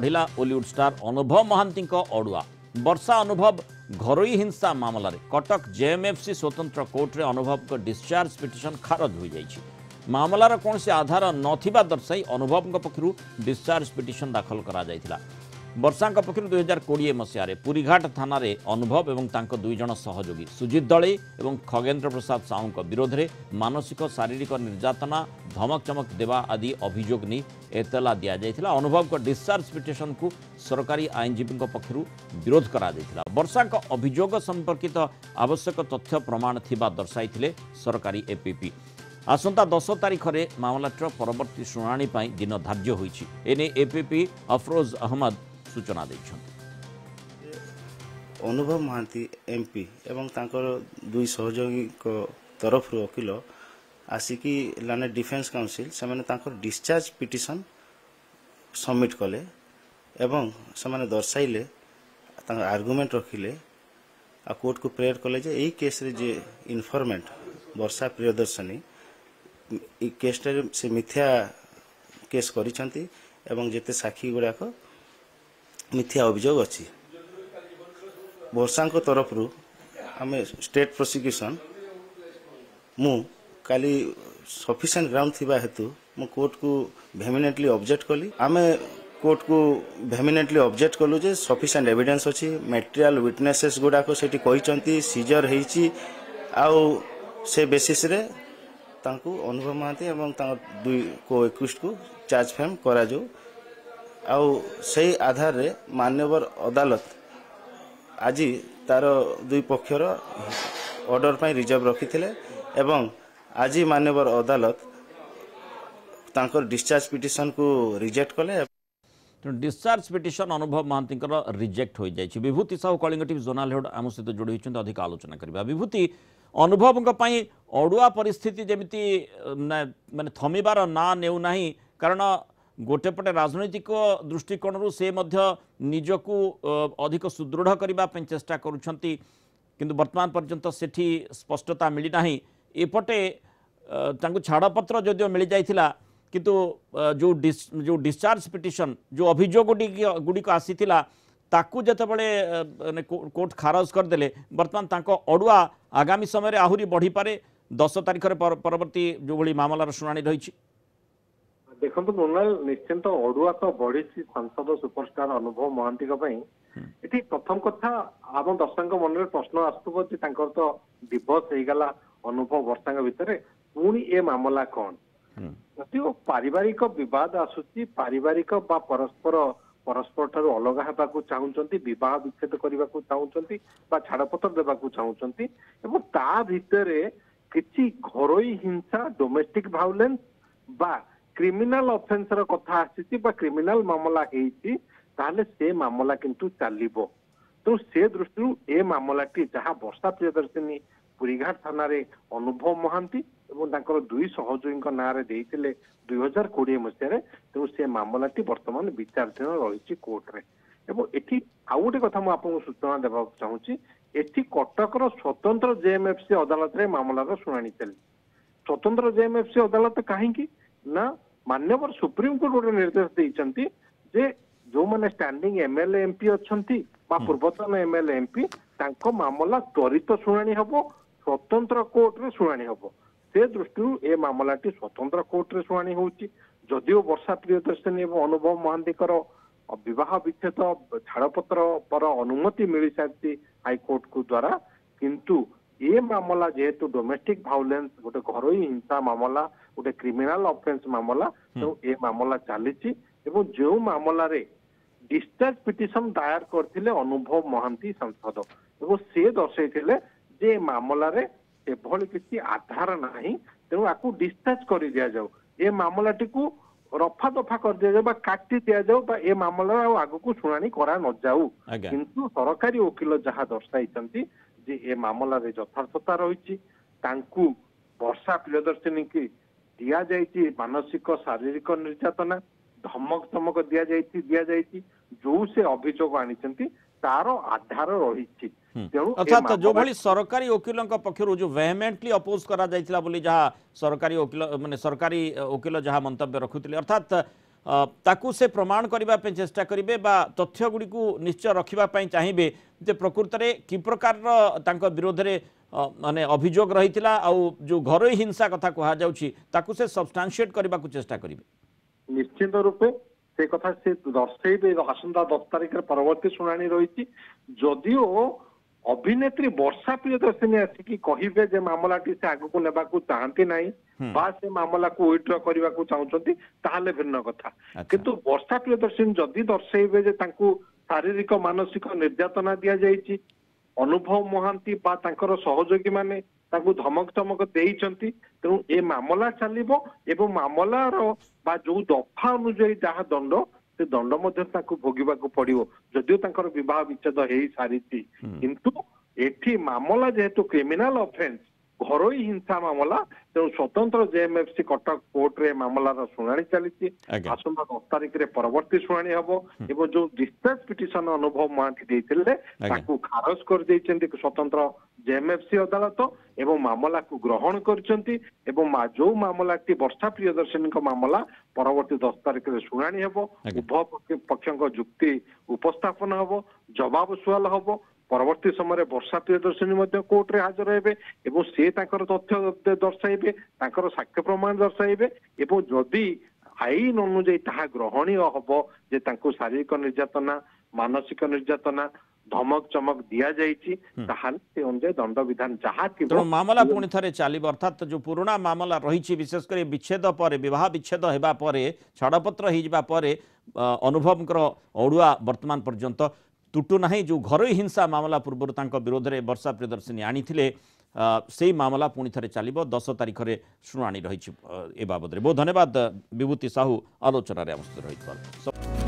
बढ़िला Ollywood star अनुभव महांती अड़ुआ वर्षा अनुभव घरोई हिंसा मामलें कटक जेएमएफसी स्वतंत्र कोर्टे अनुभव को डिस्चार्ज पिटिशन खारज हो जाइए। मामलार कौन से आधार नथिबा दर्शाई अनुभव पक्षर डिस्चार्ज पिटिशन दाखल करा वर्षा पक्षर 2020 मसीह पुरीघाट थाना अनुभव एवं तांको दुई जन सहयोगी सुजित दलई और खगेन्द्र प्रसाद साहू विरोध में मानसिक शारीरिक निर्यातना धमक चमक देवा आदि अभियोग नहीं एतला दि जाइथिला। अनुभव को डिस्चार्ज पिटिशन को सरकारी आईनजीवी पक्षर विरोध करा वर्षा अभियोग संपर्कित आवश्यक तथ्य प्रमाण थिबा दर्शाई सरकारी एपीपी। आसंता 10 तारीख में मामलाटर परवर्ती शुणाणी दिन धार्य होइछि। एने एपीपी अफरोज अहमद सूचना देइछन्ति। अनुभव महांती एमपी एवं तांकर दुई सहयोगी तरफ वकिल आसिकी लाने डिफेन्स काउंसिल से माने तांकर डिस्चार्ज पिटिशन सबमिट कले एवं से माने दर्शाइले तांकर आर्गुमेंट रखिले आ कोर्ट को प्रेयर कले जे एई केस रे जे इन्फॉर्मेंट वर्षा प्रियदर्शनी ई केस से मिथ्या केस करिसंती एवं जेते साक्षी गुड़ाक मिथ्या अभियोग अच्छी। वर्षा तरफ आम स्टेट प्रोसिक्यूशन मु काली सफिशिएंट ग्राउंड थिबा हेतु मु कोर्ट को भेमिनेटली ऑब्जेक्ट कली। आम कोर्ट को भेमिनेटली ऑब्जेक्ट कलु जे सफिशिएंट एविडेंस अच्छी मटेरियल विटनेसेस गुड़ाक सेठी कहिसंती सीजर हेची आउ से बेसिस रे तांको अनुभव महांती एवं दुई को एक्यूज्ड को चार्ज फ्रेम करा जो आउ से आधार रे मान्यवर अदालत आज तार दुई पक्षर ऑर्डर पर रिजर्व रखी एवं आज मान्यवर अदालत तांकर डिस्चार्ज पिटिशन को रिजेक्ट कले। Discharge petition Anubhav Mohanty reject हो जाए। Bibhuti Sahoo Kalinga TV zonal head आम सहित जोड़ी होती अधिक आलोचना करवा। विभूति अनुभव अड़ुआ परिस्थिति जमीती माने थमिबार ना नेउ नाही कारण गोटे पटे राजनैतिक दृष्टिकोण से निजको अधिक सुदृढ़ करने चेष्टा करुछंती किंतु वर्तमान पर्यंत सेठी स्पष्टता मिली नाही। एपटे तांको छाड़पत्र जदियो मिल जाइथिला किंतु जो डिस्चार्ज पिटिशन जो अभियोग गुड़िक आसीथिला ताकू जतबले कोर्ट खारज करदेले वर्तमान तांको अड़ुआ आगामी समय आहुरी बढ़ी पारे 10 तारीख परवर्ती जो भली मामलार शुणाणी रही। देखो मोनाल निश्चिंत अड़ुआ तो बढ़ी सांसद सुपरस्टार अनुभव महांती ये प्रथम कथा आम दर्शक मन में प्रश्न आसुव तो डिवोर्स हो गला अनुभव वर्षा भितर पुणी ए मामला कौन जो पारिवारिक विवाद आसूची पारिवारिक बा परस्पर परस्पर ठारू अलग होगा चाहूँगी बह विच्छेद करने को चाहूँगी छाड़पत्र देवा चाहूँगी ता भितर किसी घरोई हिंसा डोमेस्टिक भायोलेंस बा क्रिमिनाल ऑफेंस रो कथा आसी क्रिमिनाल मामला हेची ताले से मामला किंतु चलिबो। तो से दृष्टि ए मामलाटी जहाँ वर्षा प्रियदर्शिनी पुरीघाट थाना रे अनुभव महांती एवं तांकर दुई सहयोगी ना 2020 मसीह तेणु से मामलाटी वर्तमान विचाराधीन रही कोर्ट रे। एवं एठी आउ गोटे कथा मु आपको सूचना देवा चाहूँगी एठी कटकर स्वतंत्र जेएमएफसी अदालत रे मामलार शुणाणी चली। स्वतंत्र जेएमएफसी अदालत कहीं ना मान्यवर सुप्रीम कोर्ट गोटे निर्देश देइचंती जे जो माने स्टैंडिंग एमएलए एमपी अछंती बा पूर्वतन एमएलए एमपी तांको मामला त्वरित शुणाणी हबो स्वतंत्र कोर्ट रे शुणाणी हबो। से दृष्टि ए मामलाटी स्वतंत्र कोर्ट रे शुणाणी होउची जदिओ वर्षा प्रियदर्शनी एवं अनुभव महांतीकर विवाह विच्छेद छाड़पत्र पर अनुमति मिल सारी हाईकोर्ट को द्वारा किंतु ये मामला जेहेतु डोमेस्टिक भायोलेंस गोटे घरोई हिंसा मामला गोटे क्रिमिनाल ऑफेंस मामला तो ये मामला चली जो मामला रे डिस्चार्ज पिटिशन दायर करथिले अनुभव महांती सांसद एवं से दर्शाइथिले जे मामला रे एभली किसी आधार नाही तेणु आकु डिस्चार्ज कर दिया जाऊ ए मामलाटी को रफा दफा कर दिया जाऊ काटी दिया जाऊ ए मामला आगु को शुणाणी करा न जाऊ किंतु सरकारी वकिल जहाँ दर्शाइछंती जे ए मामला रे यथार्थता रही वर्षा प्रियदर्शिनी की दिया जाइए मानसिक शारीरिक निर्यातना धमक चमक दि जो से अभियोग आनी तार आधार रही अर्थात जो भली सरकारी वकिल पक्षर जो वेहमेंटली अपोज करा जाइथिला बोली जहाँ सरकारी वकिल माने सरकारी वकिल जहाँ मंतव्य रखुथिले अर्थात ताकू से प्रमाण करबा पे चेष्टा करिवे बा तथ्य गुडी को निश्चय रखिबा पई चाहिबे जे प्रकृत रे कि प्रकार तांको विरोध रे माने अभियोग रहितिला आ जो घरोई हिंसा कथा कहा जाउची ताकू से सब्सटेंशिएट करबा को चेष्टा करिवे निश्चित रूपे से कथा से दर्शेबे आसंता 10 तारिख परवर्ती शुणाणी रही जदिओ अभिनेत्री वर्षा प्रियदर्शिनी आसिकी कहिबे जे मामलाटी से आगु को नेबाकू चाहती नाही बा से मामला को विड्रॉ करने को चाहते ताहले भिन्न कथा किंतु वर्षा प्रियदर्शिनी जदि दर्शेबे जे तांकू शारीरिक मानसिक निर्यातना दिया जायछि अनुभव महांती बा तांकर सहयोगी माने तांकू धमक चमक देइछंती तेणु ए मामला चलिबो एवं मामलार बा जो दफा अनुଯାयी जहाँ दंड से दंड मध्य तांकू भोगिबाकू पड़िबो जदिओ तांकर विवाह विच्छेद हेई सारिछि किंतु एठी मामला जेहेतु क्रिमिनल ऑफेंस घरोई हिंसा मामला तेणु स्वतंत्र जेएमएफसी कटक कोर्ट रे मामलार शुणाणी चली आसंता 10 तारिख रे परवर्ती शुणाणी हबो एवं जो डिस्चार्ज पिटिशन अनुभव महांती देइथिले ताकू खारज कर देइछन्ती स्वतंत्र जेएमएफसी अदालत एवं मामला को ग्रहण करछन्ती एवं जो मामलाटी वर्षा प्रियदर्शिनी मामला परवर्ती 10 तारिख रे शुणाणी हबो उभय पक्षक जुक्ति उपस्थापन हबो जवाब सुआल हबो परवर्ती समय वर्षा प्रियदर्शिनी कोर्ट रे हाजर हेबे एवं से तांकर तथ्य दर्शाइबे तांकर साक्ष्य प्रमाण दर्शाइबे एवं जदि आईन अनुଯାୟୀ ताहा ग्रहणीय हबो जे तांको शारीरिक निर्यातना मानसिक निर्यातना धमक चमक दिया जाइछि ताहाले से अनुଯାୟୀ दंड विधान जहाँ तो मामला पुणी थे चलो अर्थात जो पुराना मामला रही विशेषकर विच्छेद पर विवाह विच्छेद होगा छाड़पत्र हो अनुभव अड़ुआ वर्तमान पर्यंत तुटू ना जो घरोई हिंसा मामला पूर्व विरोध में वर्षा प्रियदर्शिनी आनी से मामला पुणी थे चलो 10 तारिख में शुणाणी रही ए बाबद बहुत धन्यवाद विभूति साहू आलोचन रही।